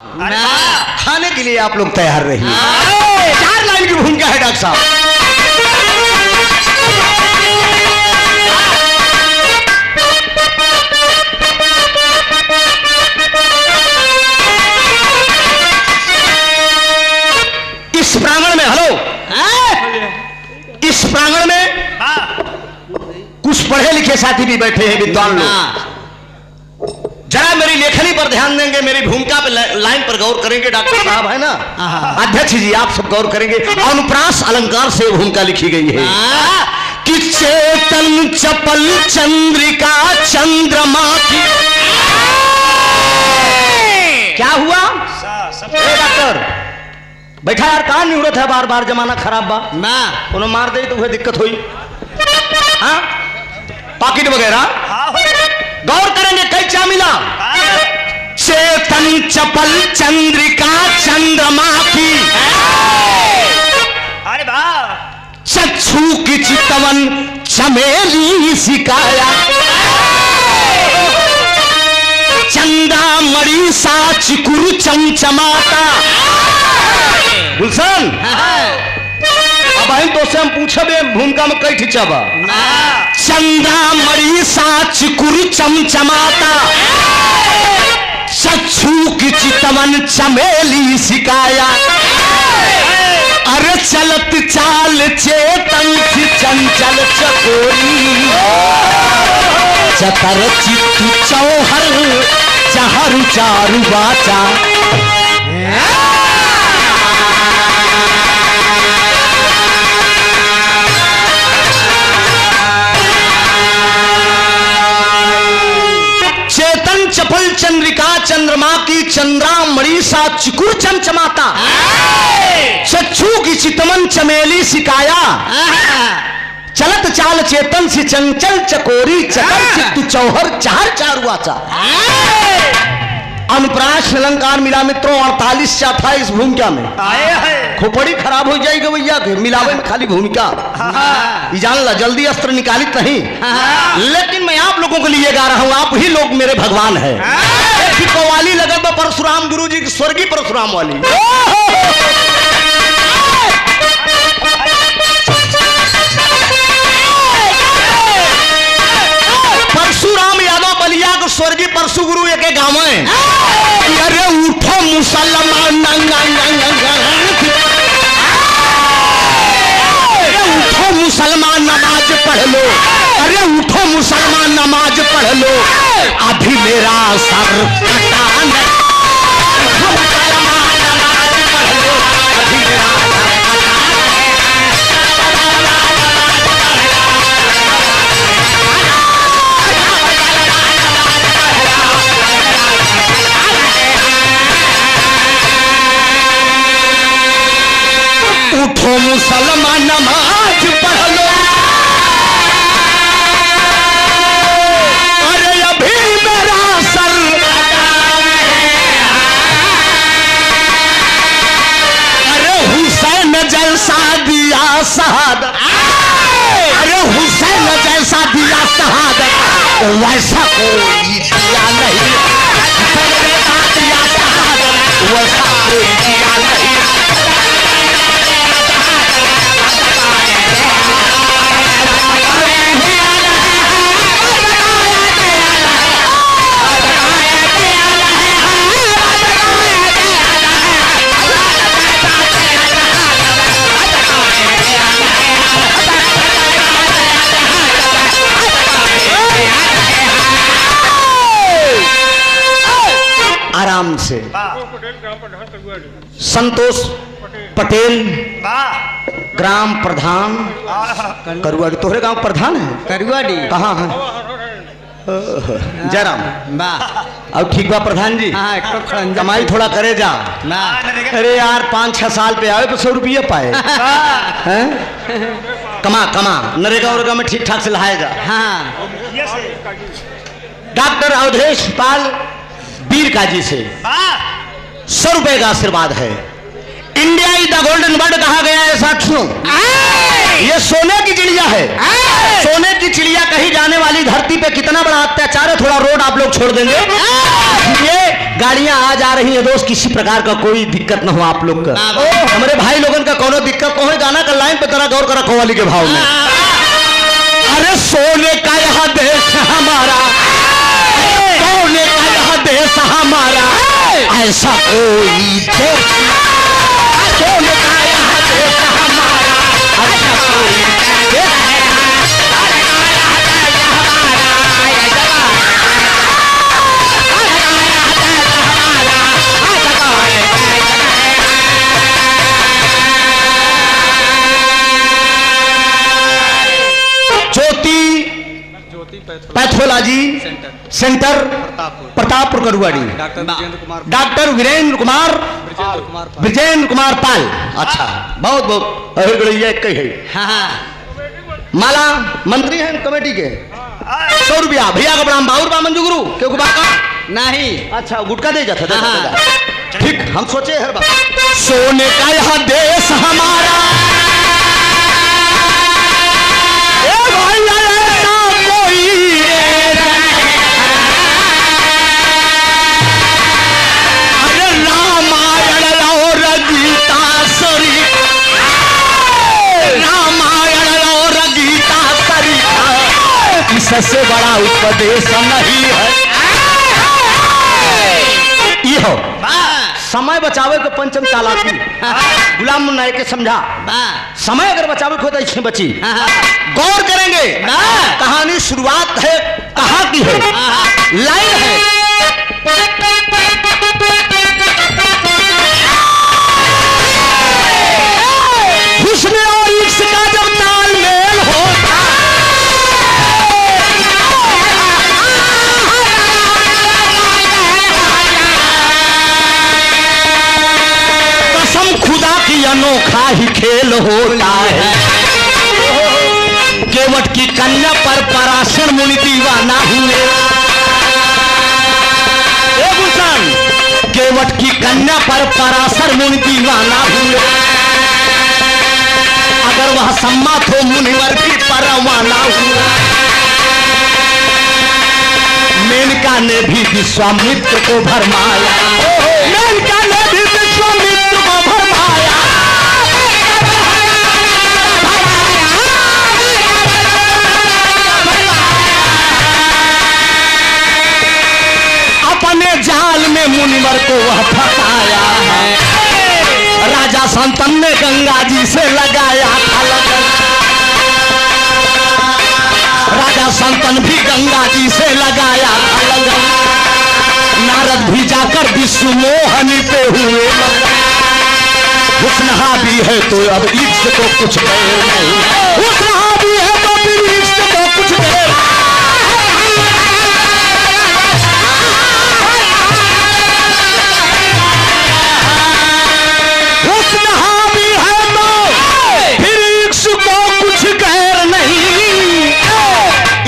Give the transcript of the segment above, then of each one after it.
खाने के लिए आप लोग तैयार रहिए। 4 लाइन की भूमिका है डॉक्टर साहब। इस प्रांगण में इस प्रांगण में कुछ पढ़े लिखे साथी भी बैठे हैं, विद्वान लोग। जरा मेरी लेखनी पर ध्यान देंगे, मेरी भूमिका पे लाइन पर गौर करेंगे। डॉक्टर साहब है ना, अध्यक्ष जी आप सब गौर करेंगे। अनुप्रास अलंकार से भूमिका लिखी गई है कि चेतन चपल चंद्रिका चंद्रमा की। क्या हुआ डॉक्टर? बैठा यार, कहां निवृत्त है? बार बार जमाना खराब बा ना, उन्हें मार दे तो वह दिक्कत हुई। हाँ पॉकेट वगैरह गौर करेंगे। कैसा मिला? चेतन चपल चंद्रिका चंद्रमा की। अरे वाह। चक्षु की चितवन चमेली सिकाया। चंदा मणि सा चिकुर चमचमाता। गुलशन अब हम तो से हम पूछबे भूमिका में कई ठिचाबा। चंदा मणि सा चिकुर चमचमाता। चक्षु की चितवन चमेली सिकाया। अरे चलत चाल चेतन सी चंचल चकोरी। चतर चित्त चौहर चहरु चारु बाचा। चेतन चपल चंद्रिका चंद्रमा की। चंद्रामणि सा चिकुर चमचमाता। चक्षु की चितवन चमेली सिकाया। चलत चाल चेतन सी चंचल चकोरी। चतर चित्त चौहर चार चार वाचा। अनुप्रास अलंकार मिला मित्रों 48 था इस भूमिका में। खोपड़ी खराब हो जाएगी भैया के मिलावे में खाली भूमिका। जान ला जल्दी अस्त्र निकालित नहीं। लेकिन मैं आप लोगों के लिए गा रहा हूं, आप ही लोग मेरे भगवान है। कव्वाली लगत बा परशुराम गुरु जी की, स्वर्गीय परशुराम वाली। परशुराम यादव बलिया को स्वर्गीय परशु गुरु एक गाँव है। अरे उठो मुसलमान, उठो मुसलमान नमाज पढ़ लो। अरे उठो मुसलमान नमाज पढ़ लो। अभी मेरा सर कटा नहीं। मुसलमान नमाज पढ़ लो। अभी मेरा उठो मुसलमान नमाज पढ़ लो। अरे अभी मेरा सर अरे हुसैन जैसा दिया शहादत। अरे हुसैन जैसा दिया शहादत वैसा कोई दिया नहीं। दिया शहादत वैसा कोई दिया नहीं। आराम से। संतोष पटेल ग्राम प्रधान करुआड़ी। तोहरे गांव प्रधान है करुआड़ी? कहाँ है? जयराम अब ठीक बा प्रधान जी। कमाई थोड़ा करे जा। अरे यार 5-6 साल पे आए तो 100 रुपये पाए। कमा कमा नरेगा उरेगा में ठीक ठाक से लहाएगा। डॉक्टर अवधेश पाल वीर काजी से 100 रुपए का आशीर्वाद है। India is the golden word कहा गया है साथियों। ये सोने की चिड़िया है। सोने की चिड़िया कहीं जाने वाली धरती पे कितना बड़ा अत्याचार है, थोड़ा रोड आप लोग छोड़ देंगे। ये गाड़ियां आ जा रही है दोस्त, किसी प्रकार का कोई दिक्कत न हो आप लोग का, हमारे भाई लोगन का कोनो दिक्कत हो। गाना का लाइन पे तरह गौर करा कव्वाली के भाव में। अरे सोने का यह देश हमारा, सोने का यह देश हमारा, ऐसा कोई देश, सोने का यह देश हमारा, ऐसा कोई देश pathology centre Pratappur Karuadi, doctor Virendra Kumar Brijendra Kumar Pal. अच्छा, बहुत बहुत माला मंत्री हैं कमेटी के। 100 रुपया भैया का प्रणाम। बाउर बा मंजू गुरु क्यों बाका नहीं। अच्छा, गुटका दे जाता ठीक। हम सोचे हर बात सोने का यह देश हमारा, सबसे बड़ा उपदेश नहीं है। यो समय बचावे के पंचम चालाकी, गुलाम मुन्ना के समझा। समय अगर बचावे को तो इसमें बची। गौर करेंगे, कहानी शुरुआत है कहाँ की है, लाइन है। हुस्न और इश्क का जब तालमेल होता, खुदा की अनोखा ही खेल होता है। केवट की कन्या पर पराशर मुनि दीवाना हुए। केवट की कन्या पर पराशर मुनि दीवाना हुए। अगर वह सम्मत हो मुनिवर की परवाना हुआ। मेनका ने भी विश्वामित्र को भरमाया, मेनका ने भी विश्वामित्र को भरमाया। अपने जाल में मुनिवर को वह फंसाया है। राजा संतन ने गंगा जी से लगाया था लगन, राजा संतन भी गंगा जी से लगाया था लगन। नारद भी जाकर विश्व मोहनी पे हुए लगन। हुस्न हावी है तो अब इश्क को कुछ देर नहीं, हुस्न हावी है तो फिर इश्क को कुछ देर। हुस्न हावी है तो फिर इश्क को कुछ गैर नहीं।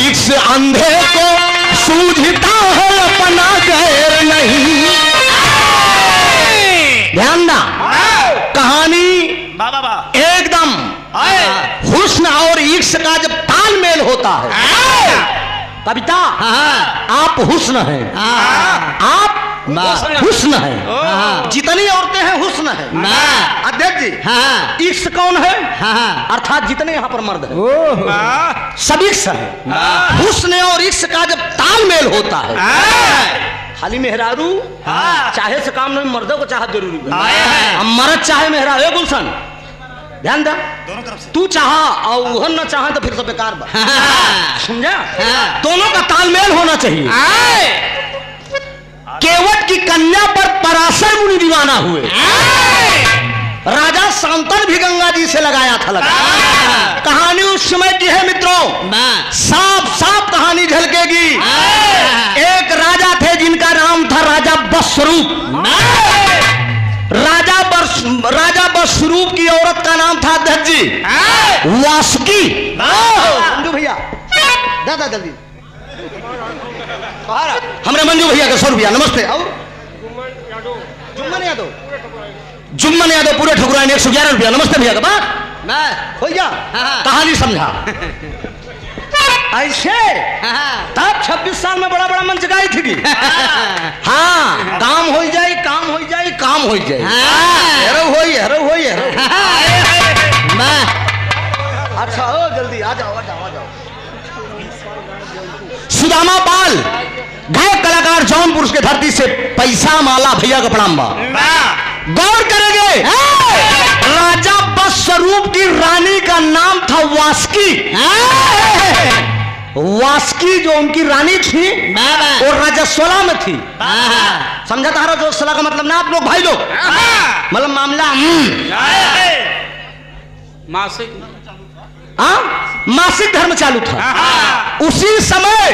इश्क अंधे को सूझता है अपना गैर नहीं। ध्यान ना, कहानी एकदम हुस्न और इश्क का जब तालमेल होता है। कविता आप हुस्न हैं, आप हुस्न है। जितनी औरतें हैं हुस्न है। अध्यक्ष जी, इश्क कौन है? अर्थात जितने यहाँ पर मर्द हैं सब इश्क है। हुस्न और इश्क का जब तालमेल होता है, खाली मेहरारू चाहे से काम नहीं, मर्दों को चाहत जरूरी है। मर्द चाहे मेहरारू, गुलशन ध्यान दा, दोनों तरफ से तू चाह और वह न चाहे तो फिर सब बेकार बा। समझा? दोनों का तालमेल होना चाहिए। केवट की कन्या पर पराशर मुनि दीवाना हुए। राजा शांतन भी गंगा जी से लगाया था लगा। कहानी उस समय की है मित्रों, साफ साफ कहानी झलकेगी। एक राजा थे जिनका नाम था राजा बसरूप। राजा बसरूप की औरत का नाम था अध्यक्ष जी वासुकी। मंजू भैया दादा जल्दी, हमने मंजू भैया का 100 रुपया। नमस्ते। और जुम्मन यादव, जुम्मन यादव पूरे ठकुराइन 111 रुपया। नमस्ते भैया का बात। हो गया कहानी समझा ऐसे तब 26 साल में बड़ा बड़ा मंच गाई थी हाँ काम हो जाए काम हो जाए काम हो जाए हेरो होई हेरो होई हेरो अच्छा हो जल्दी आ जाओ आ जाओ आ जाओ सुदामा पाल गायक कलाकार जौनपुर के धरती से पैसा माला भैया का प्रणाम बा गौर करेंगे राजा बसरूप की रानी का नाम था वास्की वास्की जो उनकी रानी थी और राजा सोला में थी समझा था जो सोला का मतलब ना आप लोग भाई लोग मतलब मामला मासिक धर्म चालू था उसी समय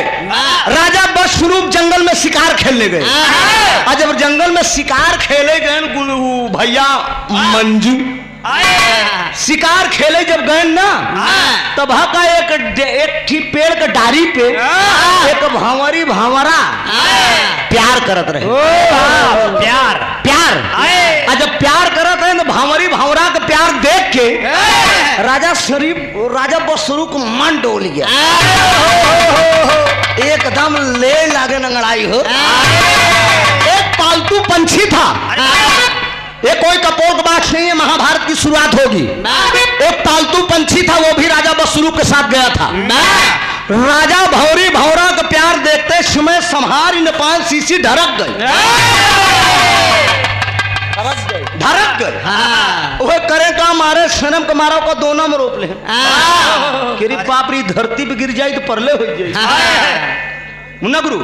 राजा बसरूप जंगल में शिकार खेलने गए और जब जंगल में शिकार खेले गए भैया मंजू शिकार खेले जब गए ना तब का एक पेड़ के डारी पे एक भावरी भावरा प्यार करत रहे प्यार प्यार और जब प्यार करत रहे तो भावरी भावरा का प्यार देख के राजा बसरूप को मन डोल गया एकदम ले लागे नंगड़ाई हो एक पालतू पंछी था ये कोई कपोत बात नहीं है महाभारत की शुरुआत होगी एक पालतू पंछी था वो भी राजा बसरूप के साथ गया था राजा भौरी भौरा का प्यार देखते समय संहार नेपाल सीसी ढरक गई वो करे का मारे सनम के मारा को दोनों में रोप ले पापरी धरती पे गिर जाए तो परले हो जाए मुन्ना गुरु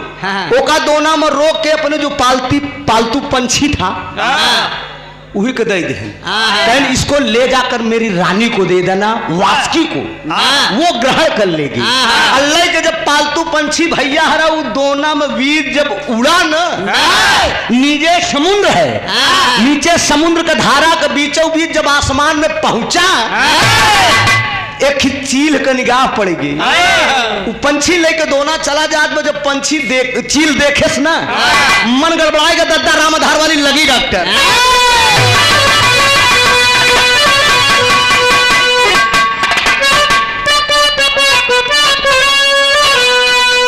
ओका दोना में रोक के अपने जो पालतू पंछी था वही को दे दे इसको ले जाकर मेरी रानी को दे देना वास्की को वो ग्रहण कर लेगी अल्लाह के जब पालतू पंछी भैया हरा वो दोना में वीर जब उड़ा न नीचे समुद्र है नीचे समुद्र का धारा के बीचों बीच जब आसमान में पहुंचा एक चील का निगाह पड़ेगी वो पंछी लेके दोना चला जात में जब पंछी चील देखे ना मन गड़बड़ाएगा दद्दा रामधार वाली लगी डॉक्टर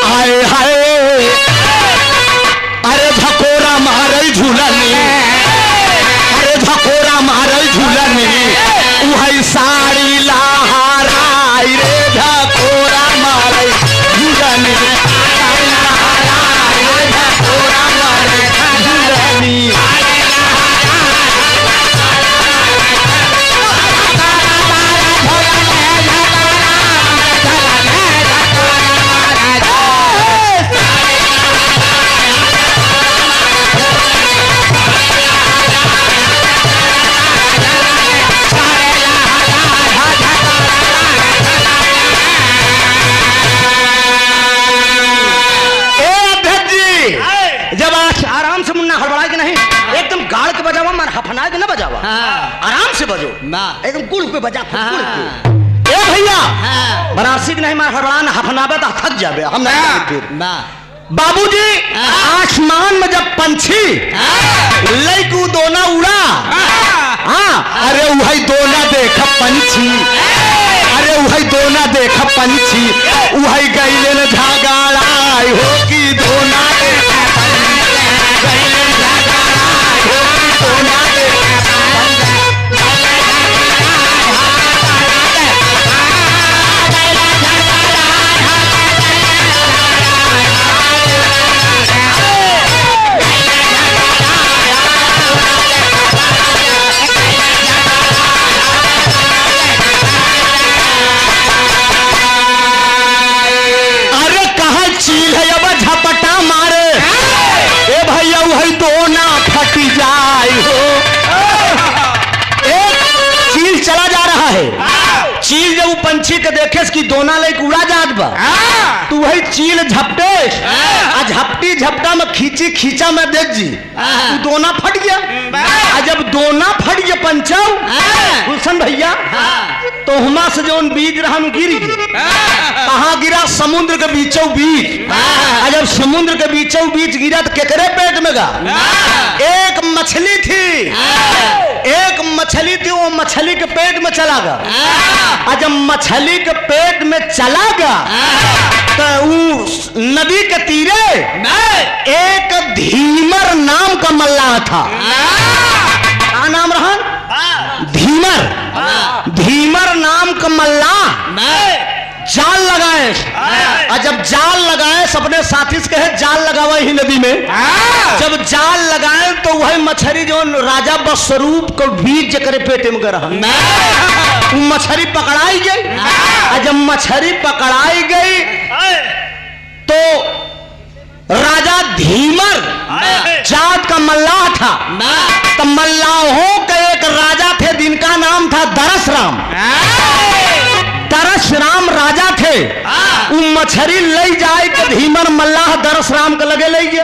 हाय हाय अरे झकोरा मारल झूलनी अरे झकोरा मारल झूलनी वही साड़ी लहराई रे झकोरा मारल झूलनी साड़ी लहराई रे झकोरा मारल झूलनी हफना के ना बजावा आराम से बजो एकदम गुल पे बजा ए भैया बरासिक नहीं मार हड़बड़ान हफनाबे तो थक जाबे हम नहीं फिर बाबूजी आसमान में जब पंछी लइकू दोना उड़ा अरे वही दोना देख पंछी अरे वही दोना देख पंछी वही गईले न झगड़ाई हो कि दोना चील जब पंछी के देखे कि दोना लेक उड़ा जात बा तू वही चील झपटे झपटी झपटा में खींची खींचा में देख जी तू दोना फट गया जब दोना फट गया पंचाऊ गुलशन भैया तो हुमा से जो बीज रहा गिर कहाँ गिरा समुद्र के बीचों बीच जब समुद्र के बीचों बीच गिरा तो केकरे पेट में गा एक मछली थी मछली थी वो मछली के पेट में चला गया। और जब मछली के पेट में चला गया तो उस नदी के तीरे एक धीमर नाम का मल्लाह था। क्या नाम रहा? धीमर। धीमर नाम का मल्लाह जाल लगाए। और जब जाल लगाए अपने साथी से कहे जाल लगावा ही नदी में। जब जाल लगाए तो वही मछली जो राजा बस्वरूप को बीच जकरे पेटे में रहा मछली पकड़ाई गई। और जब मछली पकड़ाई गई तो राजा धीमर जात का मल्लाह था। तो मल्लाहों के एक राजा थे जिनका नाम था दरस राम। दरस राम राजा थे। वो मछली ले जाए के धीमर मल्लाह दरस राम के लगे ले गया।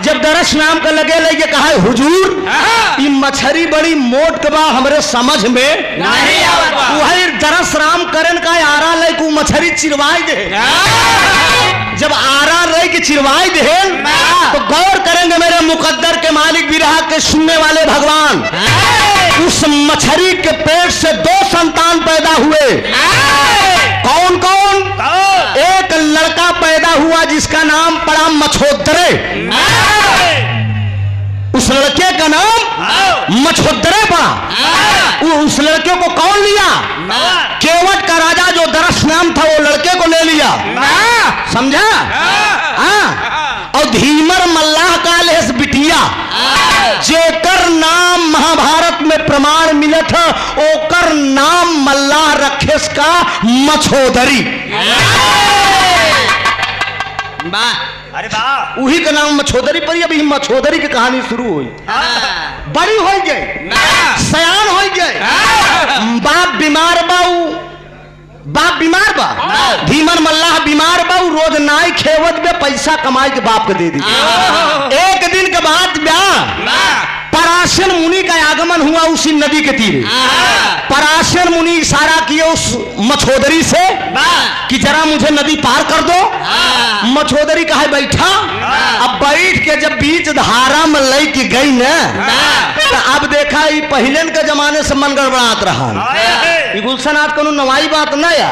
जब दरस राम के लगे ले गया कहा हुजूर ये मछली बड़ी मोट के बा हमरे समझ में नहीं आवत। वही दरस राम करन का आरा ले को मछली चिरवाई दे। जब आरा रह के चिरवाई दे तो गौर करेंगे मेरे मुकद्दर के मालिक विरहा के सुनने वाले भगवान। उस मछली के पेट से 2 संतान पैदा हुए। कौन कौन? एक लड़का पैदा हुआ जिसका नाम पड़ा मछोदरे। उस लड़के का नाम मछोदरे पड़ा। उस लड़के को कौन लिया? केवट का राजा जो दरस नाम था वो लड़के को ले लिया। समझा? और धीमर मल्लाह का लेस बिटिया जेकर नाम महाभारत में प्रमाण मिलत है ओकर नाम मल्लाह रखेस का मछोदरी। अरे वाह वही का नाम मछोदरी पर अभी मछोदरी की कहानी शुरू हुई। बड़ी हो गई सयान हो गए। बाप बीमार बाऊ बाप बीमार बा। धीमर मल्लाह बीमार बा। रोज नाई खेवत में पैसा कमाई के बाप को दे दी। एक दिन के बाद पराशर मुनि का आगमन हुआ उसी नदी के तीरे। पराशर मुनि इशारा किए उस मछोदरी से कि जरा मुझे नदी पार कर दो। मछोदरी कहा बैठा। अब बैठ के जब बीच धारा में लई के गई न तो अब देखा ये पहले के जमाने से मन गड़बड़ात रहा। गुलशन आज को नवाई बात न या।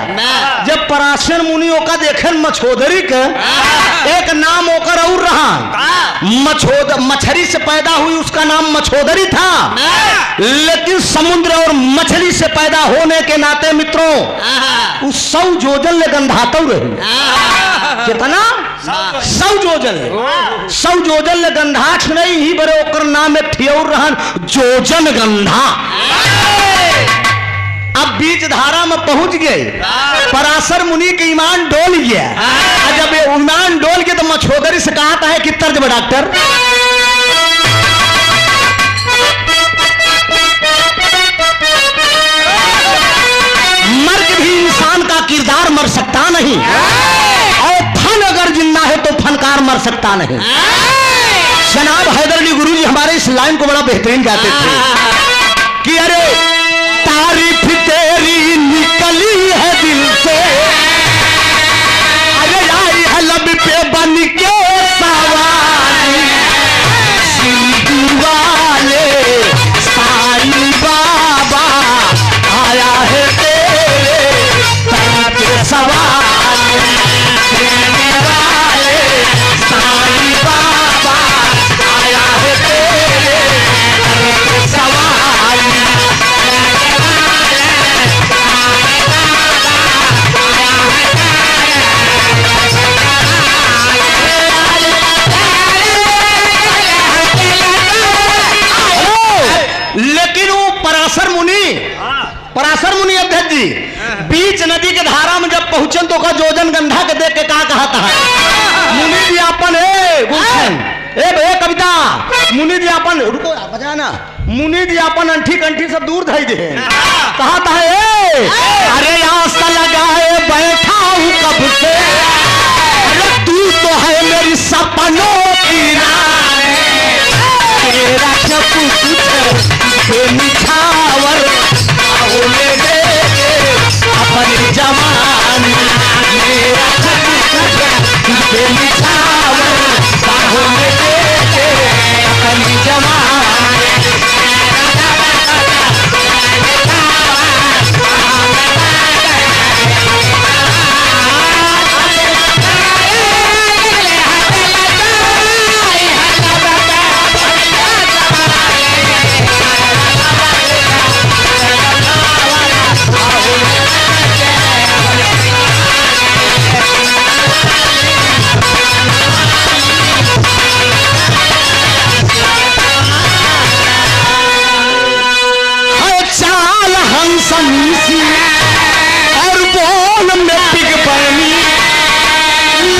जब पराशर मुनि ओका देखे मछोदरी के एक नाम ओकर और रहा। मछली से पैदा हुई उसका नाम मछोदरी था। लेकिन समुद्र और मछली से पैदा होने के नाते मित्रों उस 100 जोजन ले गंधातव रही। कितना? 100 जोजन। 100 जोजन ले गंधाक्ष नहीं ही बड़े ओकर नाम में ठियोर रहन जोजन गंधा। अब बीच धारा में पहुंच गए। पराशर मुनि के ईमान डोल गया। जब ईमान डोल गया तो मछोदरी से कहा है कि तर्ज में डॉक्टर मर के भी इंसान का किरदार मर सकता नहीं और फन अगर जिंदा है तो फनकार मर सकता नहीं। जनाब हैदर अली गुरुजी हमारे इस लाइन को बड़ा बेहतरीन गाते थे कि अरे तारीफ तेरी निकली है दिल से। अरे आई है लब पे बन के सवारी सिंधु वाले साईं बाबा आया है तेरे तन पे सवारी वाले साईं बाबा आया है तेरे तन पे सवारी। लेकिन वो पराशर मुनि अध्यक्ष जी बीच नदी के धारा में जब पहुंचन तो का जोजन गंधा के देख के कहा था मुनि जी अपन कविता मुनि जी अपन रुको बजाना मुनि जी अपन अंठी कंठी सब दूर धई दे कहा है अरे आस्था लगाए बैठा हूं कब से। अरे तू तो है मेरी सपनों की रानी तेरा सब कुछ निछावर आओ ले दे अपनी जवानी मेरा सब कुछ निछावर आओ ले दे अपनी जवानी। जवानी सी और बोल में पिग बनी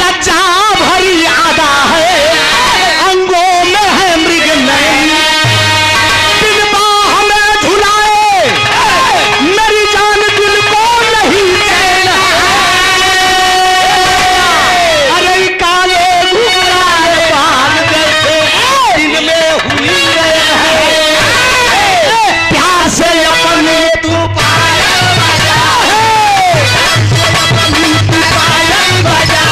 लज्जा भरी आदा है अंगों में है मृग नैनी बिन बाह में झुलाए मेरी जान दिल को नहीं चैन अरे काले घुंघराले बाल जैसे दिल में हुई प्यार से अपने तू पायल बजा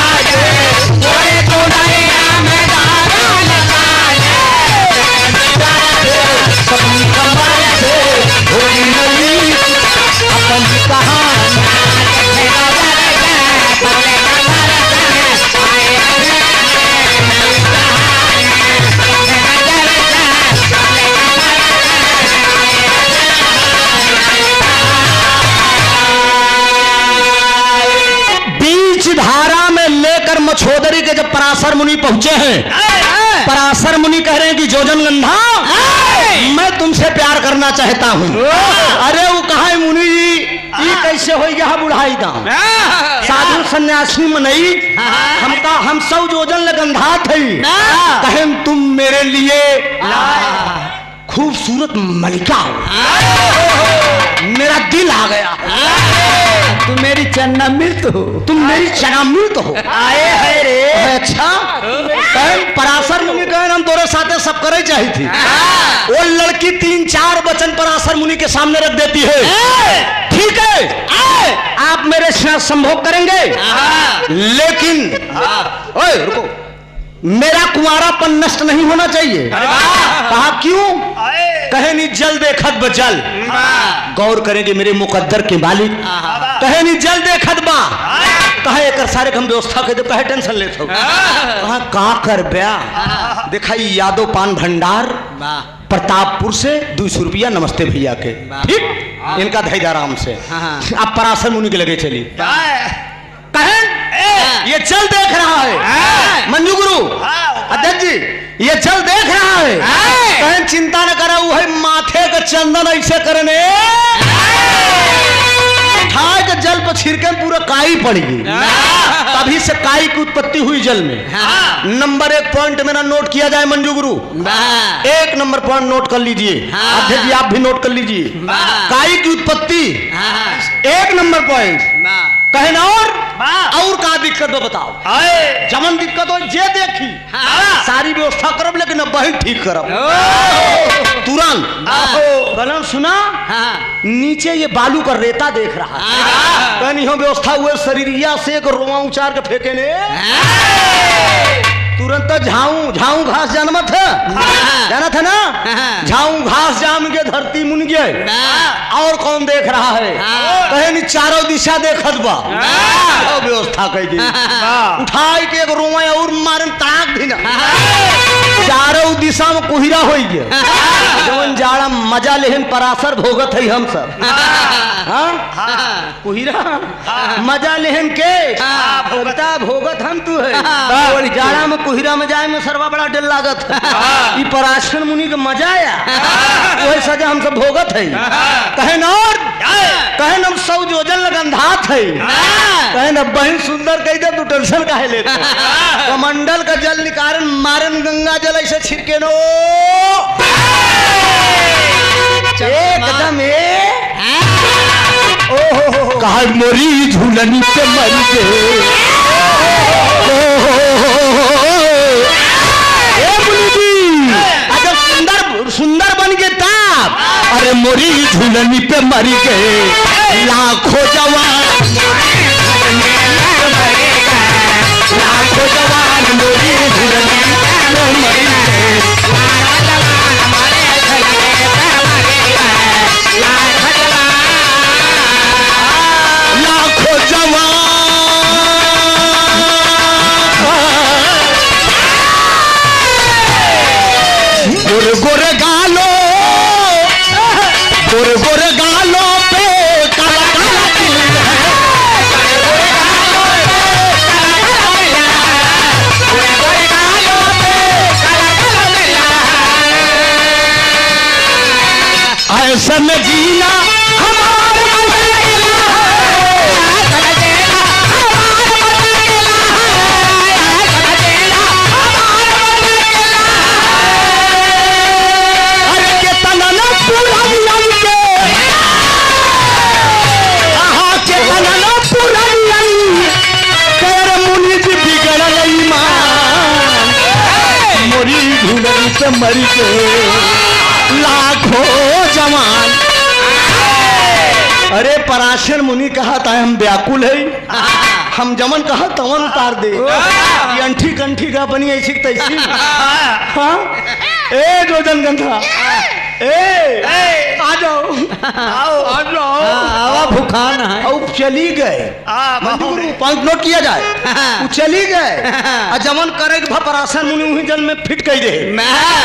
धारा में लेकर मछोदरी के जब पराशर मुनि पहुंचे हैं, पराशर मुनि कह रहे हैं कि जोजनगंधा मैं तुमसे प्यार करना चाहता हूं। अरे वो कहा है मुनि जी ये कैसे हो गया बुढ़ाई दाम साधु सन्यासी में नहीं हम सब जोजन लगंधा थे कहे तुम मेरे लिए खूबसूरत मलिका हो मेरा दिल आ गया तुम मेरी चन्ना मृत हो तुम मेरी चना मृत हो आए है रे अच्छा पराशर मुनि कहे हम तोरे साथे सब करे चाहिए थी वो लड़की 3-4 वचन पराशर मुनि के सामने रख देती है ठीक है आप मेरे साथ संभोग करेंगे लेकिन ओए रुको मेरा कुंवारापन नष्ट नहीं होना चाहिए कहा क्यों कहे नहीं जल देखत बजल गौर करेंगे मेरे मुकद्दर के मालिक कहे नहीं जल देखत बा कहे एक सारे हम व्यवस्था के कहे टेंशन लेते हो कहा का कर ब्या दिखाई यादव पान भंडार प्रतापपुर से 200 रुपया नमस्ते भैया के ठीक इनका धैर्य आराम से आप पराशर मुनि के लगे चली कहे ये जल देख रहा है मंजू गुरु अध्यक्ष जी ये जल देख रहा है कहीं चिंता न करा वो है माथे का चंदन ऐसे करने उठाए के जल पर छिड़के पूरा काई पड़ेगी तभी से काई की उत्पत्ति हुई जल में नंबर 1 पॉइंट मेरा नोट किया जाए मंजू गुरु 1 नंबर पॉइंट नोट कर लीजिए अध्यक्ष जी आप भी नोट कर लीजिए काई की उत्पत्ति 1 नंबर पॉइंट कहे ना और का दिक्कत हो बताओ जमन दिक्कत हो जे देखी सारी व्यवस्था करब लेकिन अब बही ठीक करब तुरंत बलन सुना नीचे ये बालू का रेता देख रहा है व्यवस्था हुए शरीरिया से एक रोमा उचार के फेंके ने तुरंत झाऊ घास जानमत है जाना था ना झाऊ घास जाम के धरती मुन गए और कौन देख रहा है कहे नहीं चारों दिशा देखत बा व्यवस्था कह दी उठाई के एक रोमा और मारन ताक भी ना चारों दिशा में कोहिरा हो गया जवन जाड़ा मजा लेहन पराशर भोगत है हम सब कोहिरा मजा लेहन के भोगत हम तू है जाड़ा में कोहिरा में जाए में सरवा बड़ा डर लागत है पराशर मुनि के मजा आया वही सजा हम सब भोगत है कहे न कहे न सौ जोजन लगंधात है कहे न बहन सुंदर कही दे तू टेंशन काहे लेते कमंडल का जल निकारण मारन गंगा जल ऐसे छिड़के नो एकदम कहा मोरी झूलनी पे मर गए सुंदर बन गए ताप अरे मोरी झूलनी पे मर गए लाखों जवान मोरी झूलनी पे मर गए लाखों जवान गोरे गोरे गालों पे काला काला तिल है ऐसा में जीना हमारे पे मरी के लाखों जवान। अरे पराशर मुनि कहा था हम व्याकुल है, हम जमन कहा तवन उतार दे। ये अंठी कंठी का बनी ऐसी तैसी। हाँ ए जोजन गंधा ए आ जाओ आ जाओ। आवा भूखान है। अब चली गए, पॉइंट नोट किया जाए। वो चली गए और जमन करे पराशर मुनि वही जल में फिट कही दे।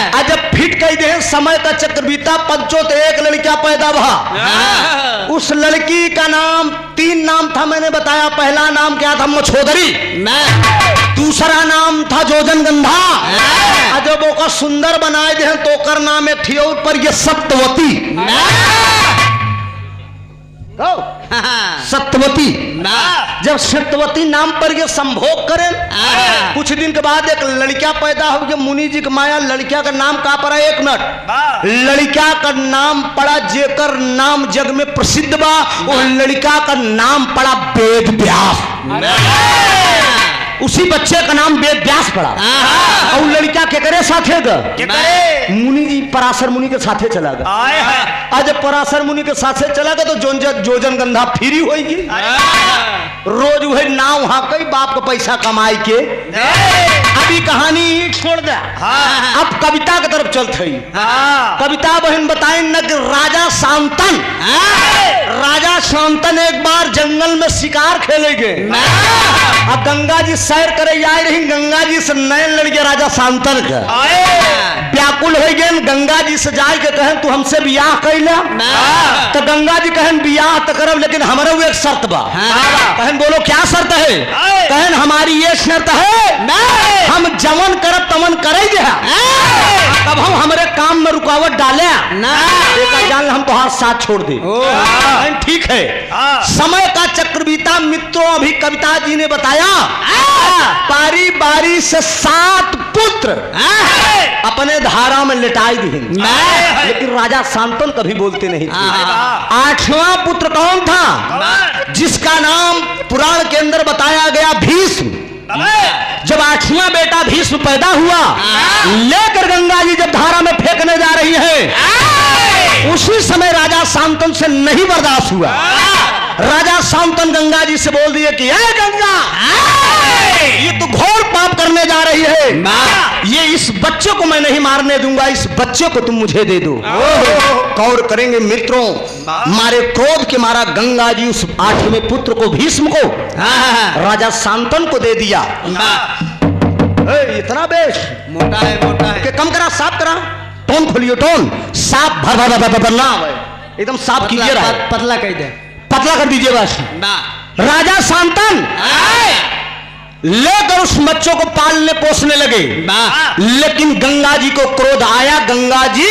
आज जब फिट कही दे समय का चक्र बीता, पंचो तो एक लड़कियां पैदा हुआ। उस लड़की का नाम 3 नाम था मैंने बताया। पहला नाम क्या था? मछोदरी। दूसरा नाम था जोजन गंधा। जब वो सुंदर बनाए दे तो कर नाम एक थी और पर ये सत्यवती। सत्यवती। जब सत्यवती नाम पर ये संभोग करें, कुछ दिन के बाद एक लड़किया पैदा हो गया। मुनि जी की माया लड़किया का नाम का पड़ा? 1 मिनट। लड़किया का नाम पड़ा जेकर नाम जग में प्रसिद्ध बा, वो लड़का का नाम पड़ा वेद व्यास। उसी बच्चे का नाम वेद व्यास पड़ा। और लड़का के करे साथे गा मुनि जी पराशर मुनि के साथे चला गया। आज पराशर मुनि के साथे चला गया तो जोजन गंधा फ्री होगी। रोज वही नाव वहां कई बाप का पैसा कमाई के। अभी कहानी छोड़ दे, अब कविता की तरफ चलते ही। कविता बहन बताए न कि राजा शांतन एक बार जंगल में शिकार खेलेंगे। अब गंगा जी सैर करे जा रही, गंगा जी से नयन लड़ गया राजा शांतन का। व्याकुल हो गए, गंगा जी से जाए के कहें तू हमसे बियाह कैला। तो गंगा जी कहें बियाह तो करब लेकिन हमारा एक शर्त बा। कहें बोलो क्या शर्त है? कहें हमारी ये शर्त है हम जमन करब तमन करे कब हम हमारे काम में रुकावट डाले जान हम तो हाथ साथ छोड़ दे। ठीक है। समय का चक्र बीता मित्रों, अभी कविता जी ने बताया बारी बारी से 7 पुत्र अपने धारा में लिटाई दी, लेकिन राजा शांतन कभी बोलते नहीं थे। 8वां पुत्र कौन था? जिसका नाम पुराण के अंदर बताया गया भीष्म। जब 8वां बेटा भीष्म पैदा हुआ, लेकर गंगा जी जब धारा में फेंकने जा रही है, उसी समय राजा शांतन से नहीं बर्दाश्त हुआ। राजा शांतन गंगा जी से बोल दिए कि ए गंगा, ये तो घोर पाप करने जा रही है। ये इस बच्चे को मैं नहीं मारने दूंगा, इस बच्चे को तुम मुझे दे दो। गौर करेंगे मित्रों, मारे क्रोध के मारा गंगा जी उस 8वें पुत्र को भीष्म को राजा शांतन को दे दिया। इतना बेश मोटा है कि कम करा, साफ करा, टोन खोलियो, टोन साफ भरना एकदम साफ कीजिए। पतला कर दे, पतला कर दीजिए बस। राजा शांतन लेकर उस बच्चों को पालने पोसने लगे, लेकिन गंगा जी को क्रोध आया। गंगा जी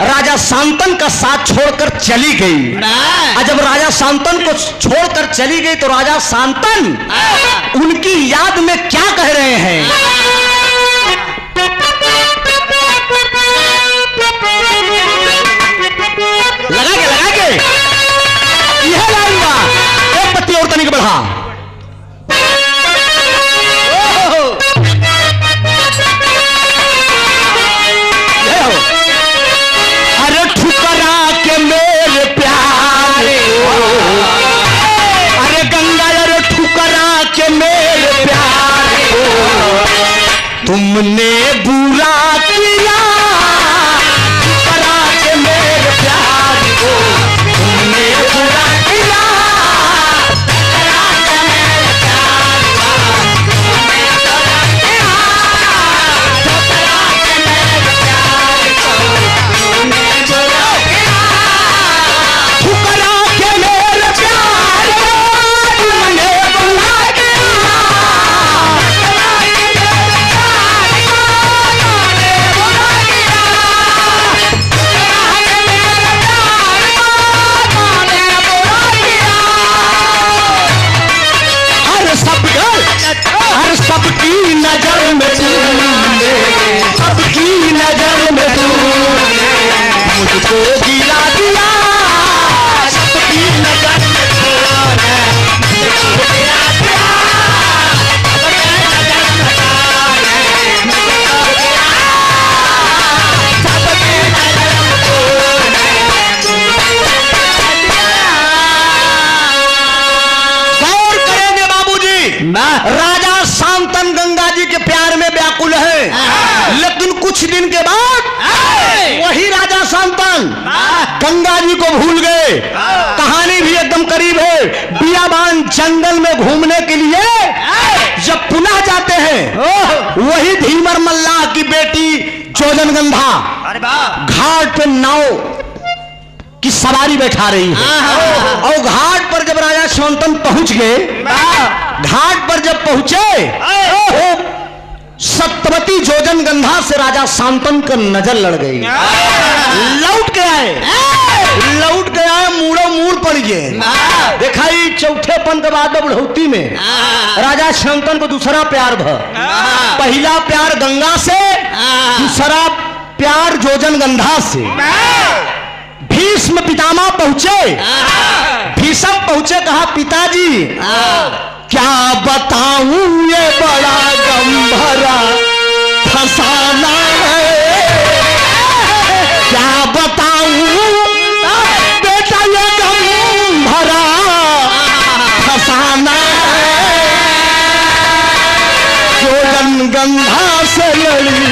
राजा शांतन का साथ छोड़कर चली गई। और जब राजा शांतन को छोड़कर चली गई तो राजा शांतन उनकी याद में क्या कह रहे हैं? लगा के यह लाइन बा, एक पत्ती और तनिक बढ़ा। अरे ठुकरा के मेरे प्यारे, अरे गंगा अरे ठुकरा के मेरे प्यारे, तुमने बुरा किया। ठुकरा के मेरे प्यारे को तुमने बुरा किया। सबकी नजर में तूने, सबकी नजर में तूने मुझको गिरा दिया। सबकी नजर में तूने मुझको गिरा दिया। सबकी नजर में तूने मुझको गिरा दिया। के प्यार में व्याकुल है। लेकिन कुछ दिन के बाद वही राजा शांतन गंगा जी को भूल गए। कहानी भी एकदम करीब है। बियाबान जंगल में घूमने के लिए जब पुनः जाते हैं, वही धीमर मल्लाह की बेटी जोजनगंधा घाट पे नाव की सवारी बैठा रही है। और घाट पर जब राजा शांतन पहुंच गए, घाट पर जब पहुंचे तो सत्यवती जोजनगंधा से राजा शांतन का नजर लड़ गई। लौट के आए मूड़ो मूड़ पड़ गए। देखा ही चौथेपन के बाद बुढ़ौती में राजा शांतन को दूसरा प्यार भ पहला प्यार गंगा से, दूसरा प्यार जोजनगंधा से। भीष्म पितामह पहुंचे, भीष्म पहुंचे, कहा पिताजी क्या बताऊं ये बड़ा गंभरा फसाना है, क्या बताऊं बेटा ये गंभरा फसाना है। जोजनगंधा से लड़ी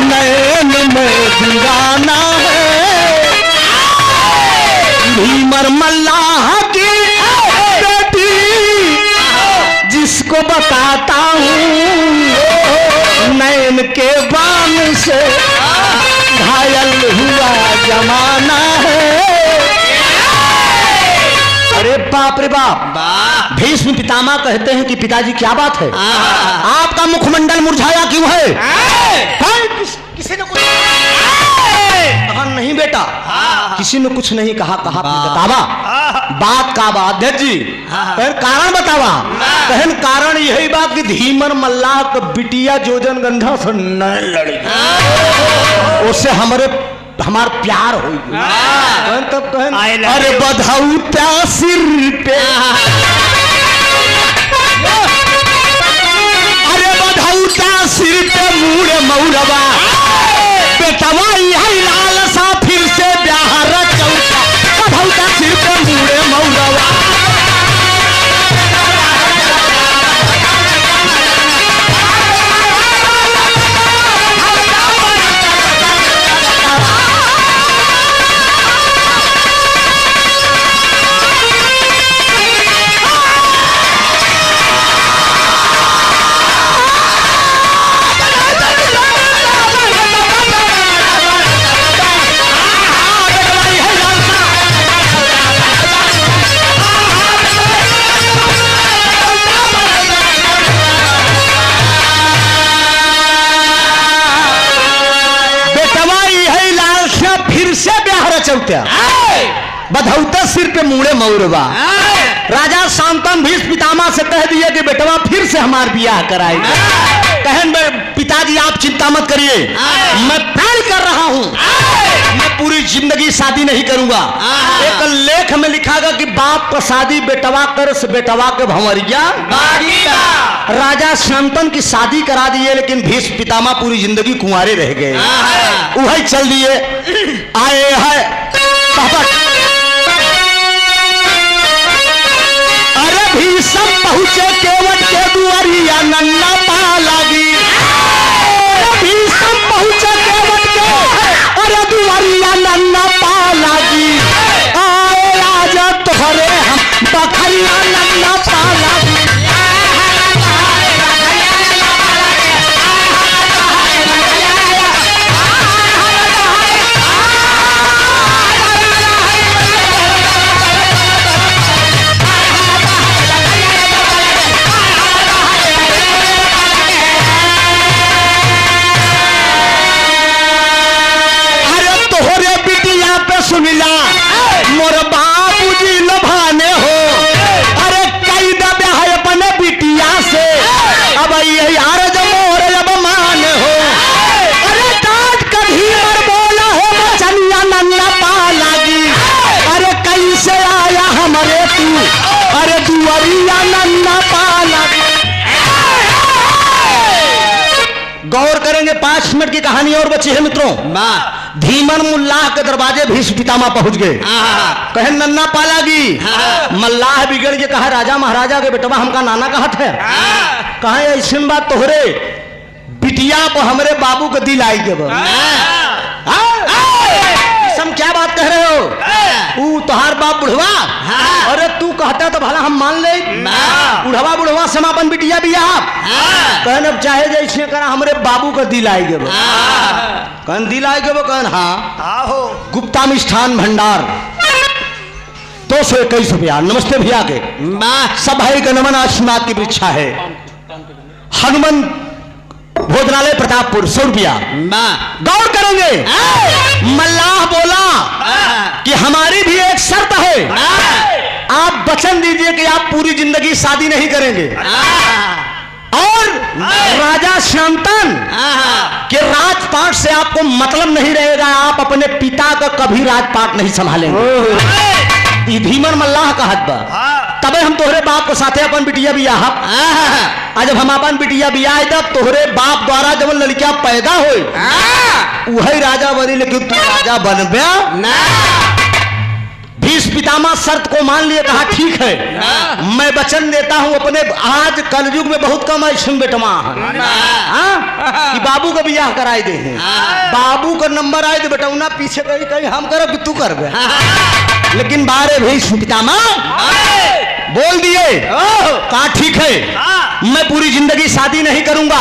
नैन में दीवाना है। भीमर मल्लाह की बेटी जिसको बताता हूँ नैन के बाण से घायल हुआ जमाना है। अरे बाप रे बाप। भीष्म पितामह कहते हैं कि पिताजी क्या बात है, आपका मुखमंडल मुरझाया क्यों है? किसी ने कुछ कहा नहीं बेटा, किसी ने कुछ नहीं कहा। कहा बतावा बात का बात अध्यक्ष जी, कारण बतावा। कहन कारण यही बात कि धीमर मल्लाह का बिटिया जोजनगंधा से न लड़ी, उससे हमार प्यार हो गया। तब कहन अरे बधौता सिर पे, अरे बधौता सिर पे मूड़े मौरवा, बेटवा यही लाल सा फिर से ब्याह रचौता, बधौता सिर पे मूड़े मौरवा। बधौता सिर पे मूड़े मौरवा। राजा शांतन भीष्म पितामह से कह दिए कि बेटवा फिर से हमार बियाह कराएगा। कहन पिताजी आप चिंता मत करिए, मैं प्रण कर रहा हूं, मैं पूरी जिंदगी शादी नहीं करूंगा। एक लेख में लिखा गया कि बाप का शादी बेटवा कर से बेटवा के भंवरिया। राजा शांतन की शादी करा दिए, लेकिन भीष्म पितामह पूरी जिंदगी कुंवारे रह गए। वही चल दिए आए है पापा। अरे भीष्म पहुंचे केवट के दुआरिया नन्ना पा लगी। भीष्म पहुंचे केवट के अरे दुआरिया नन्ना पा लगी। आए राजा तोहरे हम बखरिया नन्ना पा लगी। सुनिला मोर बाबूजी लभाने हो। अरे कई दबे है अपने बिटिया से, अब ये यार मोर अब मान हो। अरे डांट कभी मर बोला है बचनिया नन्ना पा लगी। अरे कैसे आया हमारे तू, अरे दुआरिया नन्ना पा लगी। गौर करेंगे 5 मिनट की कहानी और बची है मित्रों। धीमन मुल्लाह के दरवाजे भीष्म पितामह पहुंच गए। कहे नन्ना पालागी मल्लाह बिगड़ के कहा राजा महाराजा के बेटवा हमका नाना कहत है। कहे ऐसी बात तोहरे बिटिया को हमरे बाबू के दिल आई के सम क्या बात कह रहे हो? ऊ तोहार बाप बुढ़वा? अरे तू कहता तो भला हम मान ले। बुढ़वा बुढ़वा समापन बिटिया भी आप कहन चाहे जैसे करा हमरे बाबू का दिल आई गए। कहन दिल आई गए कहन हाँ हो गुप्ता मिष्ठान भंडार 221 रुपया। नमस्ते भैया के सब भाई का नमन आशीर्वाद की परीक्षा है। हनुमान भोजनालय प्रतापपुर 100 रुपया। गौर करेंगे मल्लाह बोला कि हमारी भी एक शर्त है, आप वचन दीजिए कि आप पूरी जिंदगी शादी नहीं करेंगे और राजा शांतन के राजपाट से आपको मतलब नहीं रहेगा, आप अपने पिता का कभी राजपाट नहीं संभालेंगे। धीमन मल्लाह का हद तबे हम तोहरे बाप को साथे अपन बिटिया बिया जब हम अपन बिटिया बिया तब तोहरे बाप द्वारा जब लड़कियां पैदा हो वही राजा बनी, लेकिन तू राजा बनबे ना। भीष्म पितामह शर्त को मान लिए, कहा ठीक है मैं वचन देता हूं अपने आज कलयुग में बहुत कम ऐसे बेटमा कि बाबू का बियाह कराई दे। बाबू का नंबर आए तो बेटा ना पीछे कहीं कहीं हम करो तू करबे, लेकिन बारे भीष्म पितामह बोल दिए कहा ठीक है मैं पूरी जिंदगी शादी नहीं करूंगा,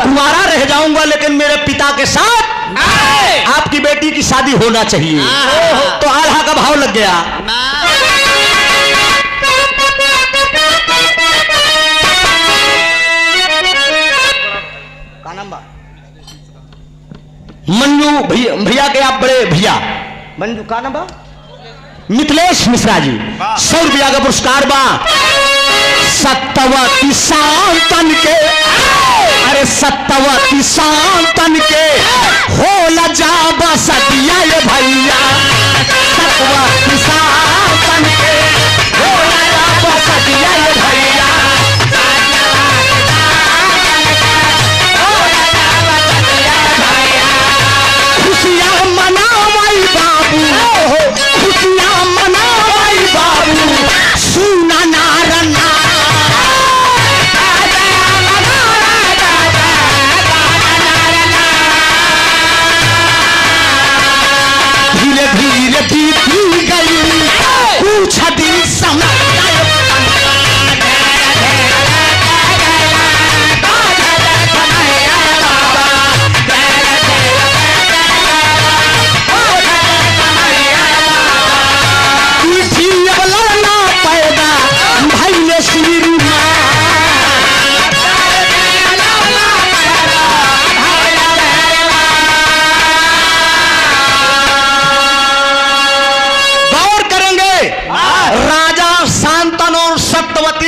तुम्हारा रह जाऊंगा, लेकिन मेरे पिता के साथ आपकी बेटी की शादी होना चाहिए। तो आल्हा का भाव लग गया। मंजू भैया के आप बड़े भैया मंजू का नंबर मिथिलेश मिश्रा जी 100 रुपया का पुरस्कार बा। सत्यवती शांतन के अरे सत्यवती शांतन के हो लजा बसदिया ये भैया, सत्यवती शांतन के हो लजा बसदिया ये भैया। खुशियां मनावाई बाबू, खुशियां मनावाई बाबू, सुना नारना धीरे धीरे बीती गई कुछ दिन समय।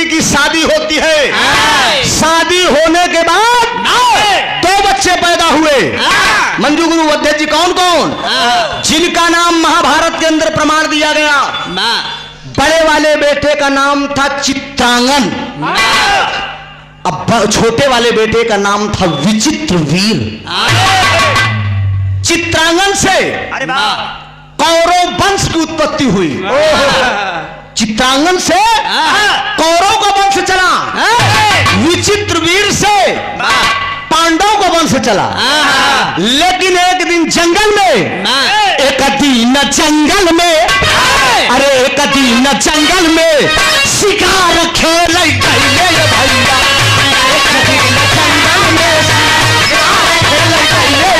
की शादी होती है, शादी होने के बाद 2 बच्चे पैदा हुए। मंजू गुरु अध्यक्ष जी कौन कौन? जिनका नाम महाभारत के अंदर प्रमाण दिया गया। बड़े वाले बेटे का नाम था चित्रांगन, अब छोटे वाले बेटे का नाम था विचित्र वीर। चित्रांगन से कौरव वंश की उत्पत्ति हुई। चित्रांगन से कौरव का वंश चला, विचित्र वीर से पांडव का वंश चला। लेकिन एक दिन जंगल में, एक दिन जंगल में, अरे एक दिन जंगल में शिकार खेल भैया, एक दिन जंगल में शिकार खेल भैया।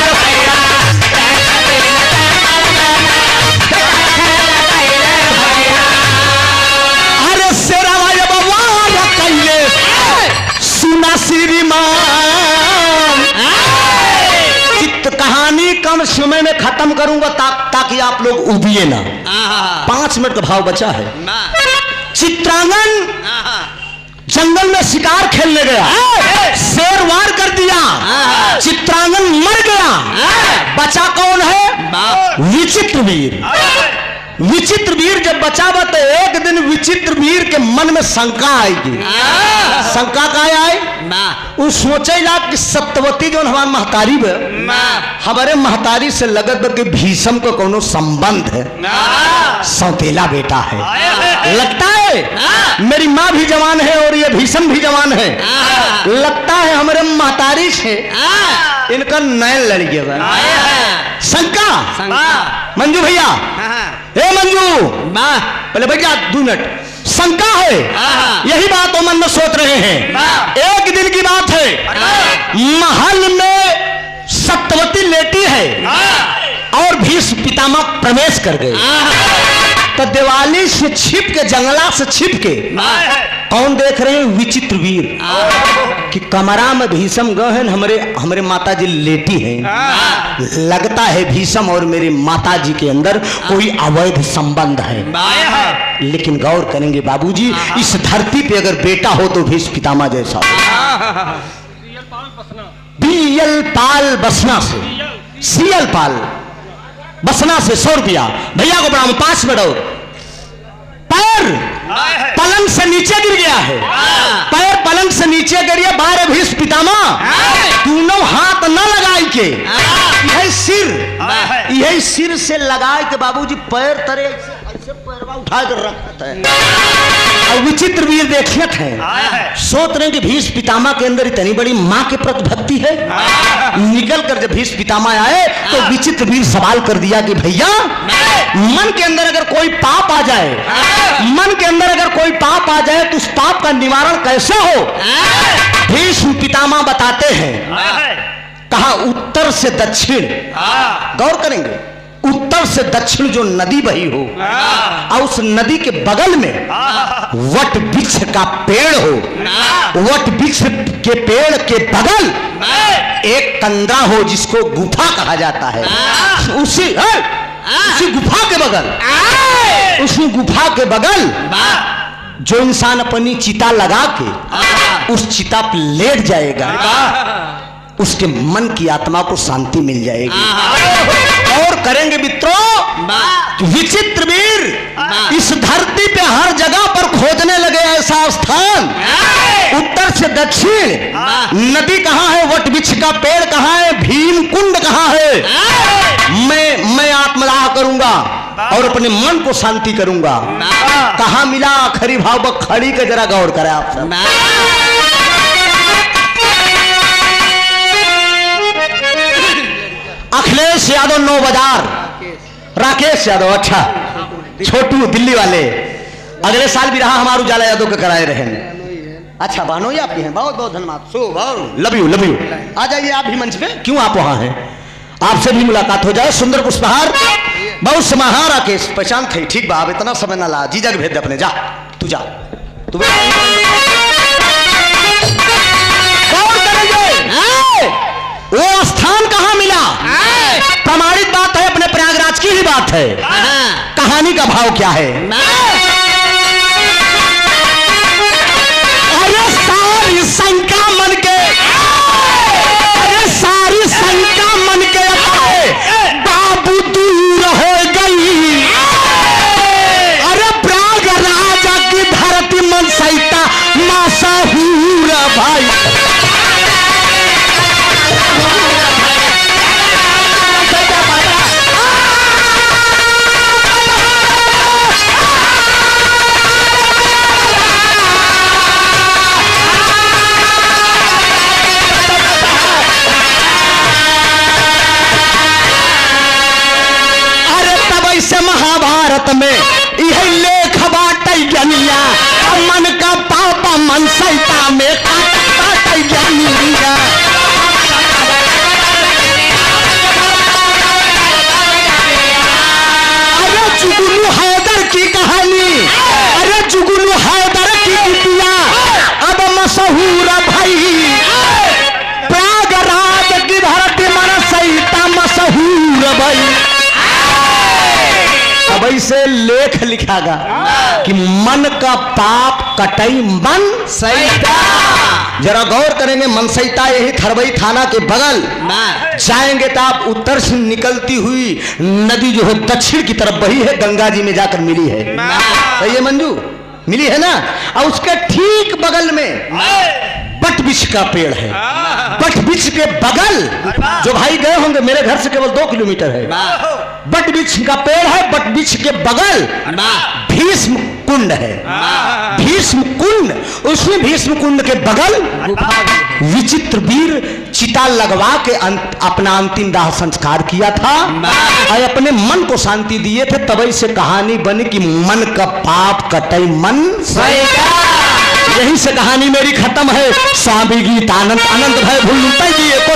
सुना श्रीमान चित्त कहानी कम समय में खत्म करूंगा ताकि आप लोग उबिए ना। 5 मिनट का भाव बचा है। चित्रांगन जंगल में शिकार खेलने गया, शेर वार कर दिया, चित्रांगन मर गया। बचा कौन है? विचित्र वीर। विचित्र वीर जब बचावा तो एक दिन विचित्र वीर के मन में शंका आएगी। शंका का आए वो सोचेगा कि सत्यवती जो हमारे महतारी हमारे महतारी से लगत कि भीषम को कोनो संबंध है, सौतेला बेटा है, लगता है मेरी माँ भी जवान है और ये भीषम भी जवान है, लगता है हमारे महतारी से इनका नयन लड़ गया। शंका मंजू भैया, ए मंजू पहले भैया 2 मिनट, शंका है, यही बात वो मन में सोच रहे हैं। एक दिन की बात है, महल में सत्यवती लेटी है और भीष्म पितामह प्रवेश कर गए। तो दिवाली से छिप के, जंगला से छिप के कौन देख रहे हैं? विचित्र वीर कि कमरा में भीषम गहन हमारे माता जी लेटी हैं, लगता है भीषम और मेरी माता जी के अंदर कोई अवैध संबंध है। लेकिन गौर करेंगे बाबूजी, इस धरती पे अगर बेटा हो तो भीष्म पितामह जैसा हो। बीएल पाल बसना से, सीएल पाल बसना से 100 रुपया भैया को बढ़ाऊं 5 मिनट और। पैर पलंग से नीचे गिर गया है, पैर पलंग से नीचे गिर, बारे भीष्म पितामह दोनों हाथ न लगाई के यही सिर से लगाए के बाबूजी पैर तरे ऐसे पैरवा उठा कर रखता है। और विचित्र वीर देखियत है, सोच रहे कि भीष्म पितामह के अंदर इतनी बड़ी माँ के प्रति भक्ति है। निकल कर जब भीष्म पितामह आए तो विचित्र वीर सवाल कर दिया कि भैया मन के अंदर अगर कोई पाप आ जाए, मन के अंदर अगर कोई पाप आ जाए तो उस पाप का निवारण कैसे हो? भीष्म पितामह बताते हैं, कहा उत्तर से दक्षिण, गौर करेंगे, उत्तर से दक्षिण जो नदी बही हो और उस नदी के बगल में वट वृक्ष का पेड़ हो, वट वृक्ष के पेड़ के बगल एक कंदरा हो जिसको गुफा कहा जाता है। उसी गुफा के बगल, उसी गुफा के बगल जो इंसान अपनी चिता लगा के उस चिता पर लेट जाएगा, उसके मन की आत्मा को शांति मिल जाएगी। और करेंगे मित्रों, विचित्र वीर इस धरती पे हर जगह पर खोजने लगे ऐसा स्थान। उत्तर से दक्षिण नदी कहाँ है, वट वृक्ष का पेड़ कहाँ है, भीम कुंड कहाँ है, मैं आत्मदाह करूंगा और अपने मन को शांति करूंगा। कहाँ मिला आखिरी भाव खड़ी का जरा गौर करें आप सब। अखिलेश यादव 9 बाजार, राकेश यादव, अच्छा छोटू दिल्ली वाले, अगले साल भी रहा हमारे उजाला यादव के कराए रहे। अच्छा बानोई आपकी हैं, बहुत बहुत धन्यवाद, लव यू लव यू। आ जाइए आप भी मंच पे, क्यों आप वहां हैं, आपसे भी मुलाकात हो जाए। सुंदर पुष्पहार बहुत समाहा, राकेश पहचान थे, ठीक बा, इतना समय ना ला, जीजा के भेज दे अपने, जा तू जा तू। वो स्थान कहां मिला, प्रमाणित बात है, अपने प्रयागराज की ही बात है। कहानी का भाव क्या है? अरे सारी शंका मन के, अरे सारी शंका मन के बाबू दूर हो गई। अरे प्रयागराज की धरती मन सहिता मशहूर भाई। महाभारत में यह लेख बाटे जनिया, मन का पापा मन सहिता में काटे जनिया। अरे जुगनू हैदर की कहानी, अरे जुगनू हैदर की बिटिया अब मशहूर भाई। प्रयागराज की धरती मन सहिता मशहूर भाई। अब ऐसे लेख लिखागा कि मन का पाप कटई मन सहिता, जरा गौर करेंगे, मनसईता यही थरबई थाना के बगल जाएंगे तो आप उत्तर से निकलती हुई नदी जो है दक्षिण की तरफ बही है, गंगा जी में जाकर मिली है। सही है मंजू, मिली है ना। और उसके ठीक बगल में बट वृक्ष का पेड़ है। बट वृक्ष के बगल, जो भाई गए होंगे, मेरे घर से केवल 2 किलोमीटर है, बट वृक्ष का पेड़ है। बट वृक्ष के बगल भीष्म कुंड है। भीष्म कुंड, उसमें भीष्म कुंड के बगल विचित्र वीर चिता लगवा के अपना अंतिम दाह संस्कार किया था और अपने मन को शांति दिए थे। तभी से कहानी बनी कि मन का पाप कटई मन सैगा। यही से कहानी मेरी खत्म है। स्वामी गीत आनंद आनंद भय भूलते दिए को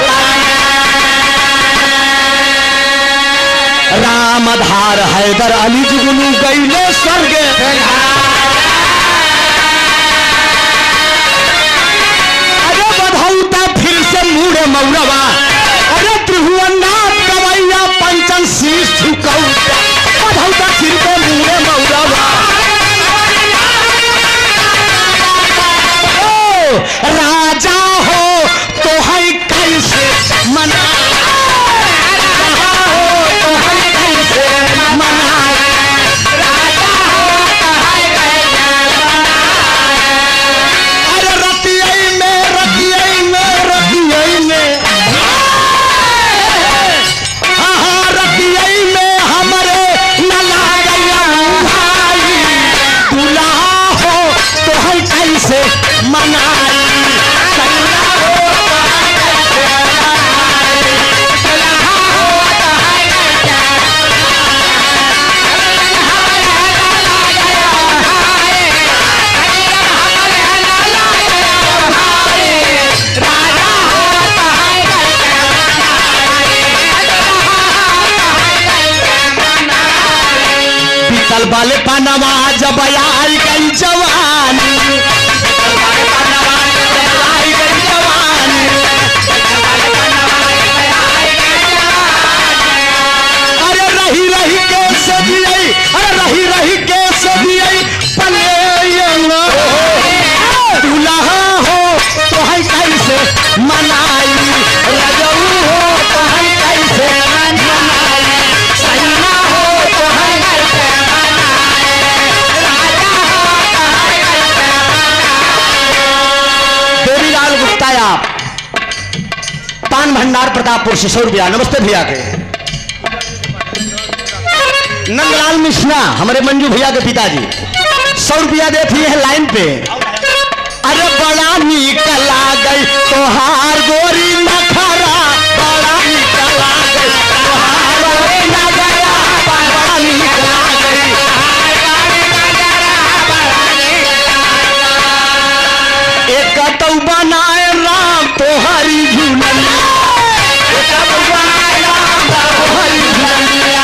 रामधार हैदर अली जुगनू गईले स्वर्ग। अरे बधौता फिर से मुड़े मौरवा, अरे त्रिभुवननाथ कवैया पंचन शीश झुकौता, बधौता फिर से मुड़े मौरवा। राजा हो तो है कैसे मना, राजा हो तो है कैसे मना, राजा हो तो है कैसे मना। अरे रतियै में रतियै में रतियै में, हाँ रतियै में हमारे न लागैया भाई, दूल्हा हो तो है कैसे मना। बाले पानवा जब आई गई जवानी, आई गई जवानी, अरे रही रही के सदियई, अरे रही रही के सदियई पले दूल्हा हो तो है कैसे मनाई, रजऊ हो तो है कैसे मनाई, सैया हो तो है कैसे आप। पान भंडार प्रतापपुर से 100 रुपया। नमस्ते भैया के नंदलाल मिश्रा, हमारे मंजू भैया के पिताजी 100 रुपया देती है लाइन पे। अरे बड़ा नीक लागई तोहार गोरी नखरा, बड़ा नीक लागई तोहार गोरी नखरा, बड़ा नीक लागई एक तो बनाए राम तोहरी झूलनिया, एक तो बनाए राम तोहरी झूलनिया,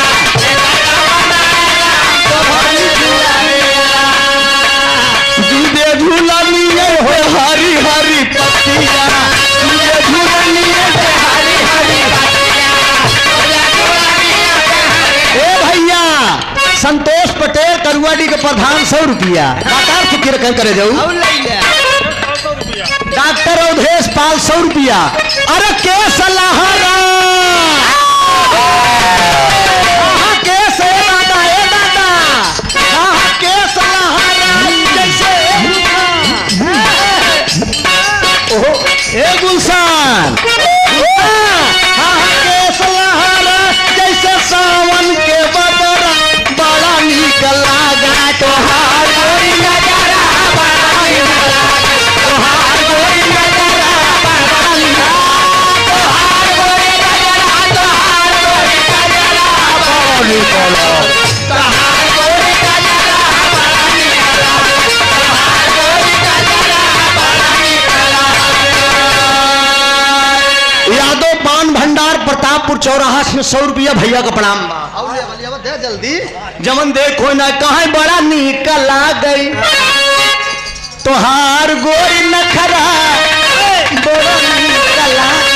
दूधे झूलनिया हो हरी हरी पत्तिया, दूधे झूलनिया हो हरी हरी पत्तिया। ए भैया संतोष पटेल करुआडी के प्रधान 100 रुपया। काकार से किरकन करे जाऊ। डॉक्टर अवधेश पाल 100 रुपया। अरे के सलाहरा के से दादा, ए दादा के सलाहरा जैसे ओहो ए गुलशन, के सलाहरा जैसे सावन के बदरा, बड़ा नीक लागा तोहार गोरी नजारा, बड़ा नीक लागा तोहार गोरी नजारा, बड़ा नीक तोहार गोरी नजारा, तोहार गोरी नजारा, बड़ा नीक तोहार गोरी नजारा, बड़ा नीक तोहार गोरी नजारा, बड़ा नीक। यादव पान भंडार प्रतापपुर चौराहा से 100 रुपया भैया का प्रणाम। दे जल्दी जमन देखो ना कहा बड़ा नीक लागई तोहार गोरी नखरा, बड़ा नीक लागई।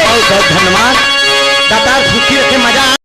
बहुत बहुत धन्यवाद दाता, सुखी रखे, मजा।